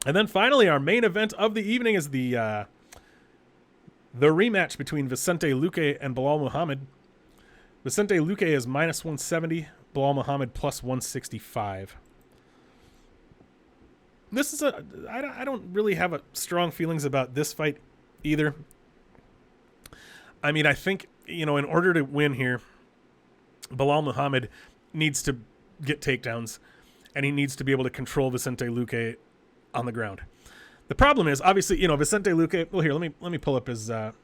And then finally, our main event of the evening is the rematch between Vicente Luque and Belal Muhammad. Vicente Luque is minus 170, Belal Muhammad plus 165. This is I don't really have a strong feelings about this fight either. I mean, I think, in order to win here, Belal Muhammad needs to get takedowns, and he needs to be able to control Vicente Luque on the ground. The problem is, obviously, Vicente Luque. Well, here, let me pull up his. Let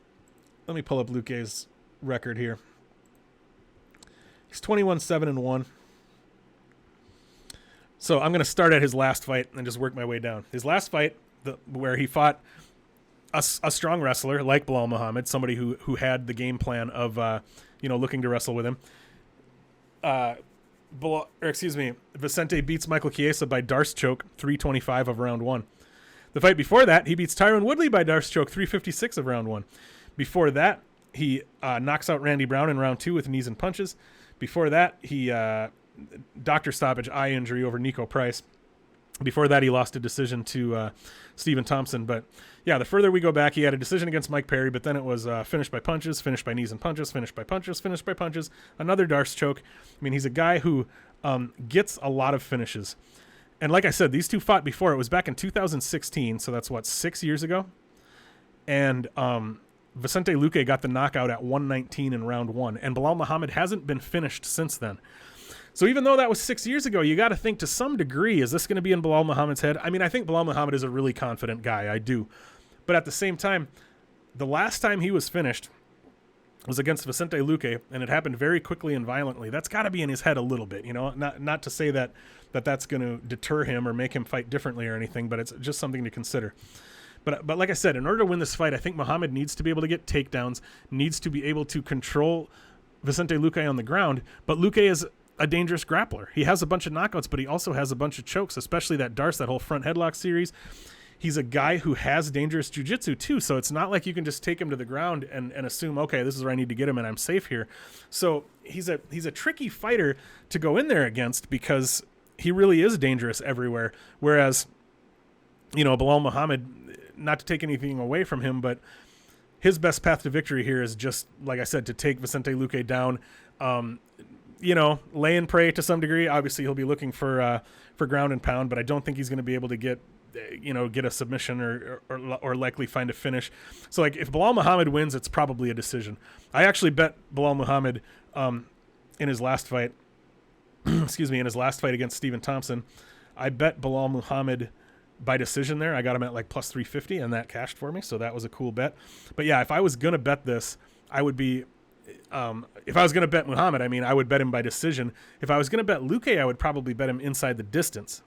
me pull up Luque's record here. He's 21-7-1. So I'm going to start at his last fight and just work my way down. His last fight, where he fought a strong wrestler like Belal Muhammad, somebody who had the game plan of looking to wrestle with him. Vicente beats Michael Chiesa by Darce choke, 3:25 of round 1. The fight before that, he beats Tyron Woodley by Darce choke, 3:56 of round 1. Before that, he knocks out Randy Brown in round 2 with knees and punches. Before that, he doctor stoppage eye injury over Nico Price. Before that, he lost a decision to Stephen Thompson. But yeah, the further we go back, he had a decision against Mike Perry, but then it was finished by punches, finished by knees and punches, finished by punches, finished by punches, another Darce choke. I mean, he's a guy who gets a lot of finishes. And like I said, these two fought before. It was back in 2016, so that's 6 years ago. And Vicente Luque got the knockout at 119 in round 1, and Belal Muhammad hasn't been finished since then. So even though that was 6 years ago, you got to think to some degree, is this going to be in Belal Muhammad's head? I mean, I think Belal Muhammad is a really confident guy. I do. But at the same time, the last time he was finished was against Vicente Luque, and it happened very quickly and violently. That's got to be in his head a little bit, Not to say that's going to deter him or make him fight differently or anything, but it's just something to consider. But like I said, in order to win this fight, I think Muhammad needs to be able to get takedowns, needs to be able to control Vicente Luque on the ground. But Luque is a dangerous grappler. He has a bunch of knockouts, but he also has a bunch of chokes, especially that Darce, that whole front headlock series. He's a guy who has dangerous jiu-jitsu too, so it's not like you can just take him to the ground and assume, okay, this is where I need to get him and I'm safe here. So he's a tricky fighter to go in there against because he really is dangerous everywhere. Whereas, Belal Muhammad, not to take anything away from him, but his best path to victory here is just, like I said, to take Vicente Luque down, lay and pray to some degree. Obviously, he'll be looking for ground and pound, but I don't think he's going to be able to get a submission or likely find a finish. So, like, if Belal Muhammad wins, it's probably a decision. I actually bet Belal Muhammad in his last fight, in his last fight against Stephen Thompson, I bet Belal Muhammad by decision there. I got him at like plus 350, and that cashed for me, so that was a cool bet. But yeah, if I was going to bet this, I would be if I was going to bet Muhammad, I would bet him by decision. If I was going to bet Luque, I would probably bet him inside the distance.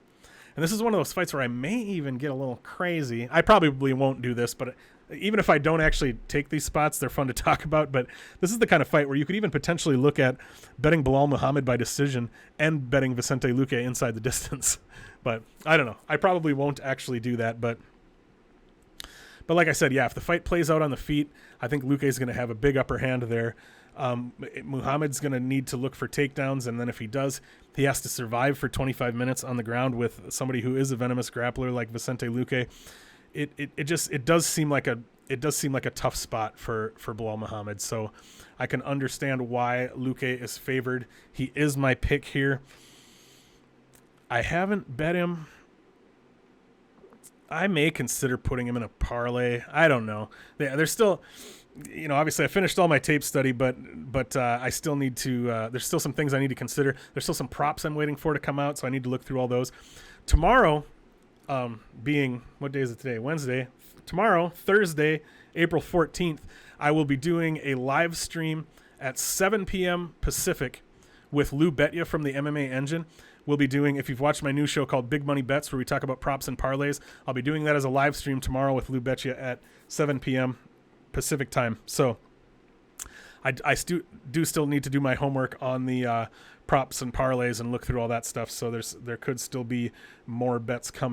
And this is one of those fights where I may even get a little crazy. I probably won't do this, but even if I don't actually take these spots, they're fun to talk about. But this is the kind of fight where you could even potentially look at betting Belal Muhammad by decision and betting Vicente Luque inside the distance. But I don't know. I probably won't actually do that. But like I said, yeah, if the fight plays out on the feet, I think Luque is going to have a big upper hand there. Muhammad's going to need to look for takedowns, and then if he does, he has to survive for 25 minutes on the ground with somebody who is a venomous grappler like Vicente Luque. It does seem like a tough spot for Belal Muhammad. So I can understand why Luque is favored. He is my pick here. I haven't bet him. I may consider putting him in a parlay. I don't know. There's still, obviously I finished all my tape study, but I still need to, there's still some things I need to consider. There's still some props I'm waiting for to come out, so I need to look through all those. Tomorrow, being, what day is it today? Wednesday. Tomorrow, Thursday, April 14th, I will be doing a live stream at 7 p.m. Pacific with Lou Betya from the MMA Engine. We'll be doing, if you've watched my new show called Big Money Bets, where we talk about props and parlays, I'll be doing that as a live stream tomorrow with Lou Betya at 7 p.m. Pacific time. So I do still need to do my homework on the props and parlays and look through all that stuff. So there could still be more bets coming.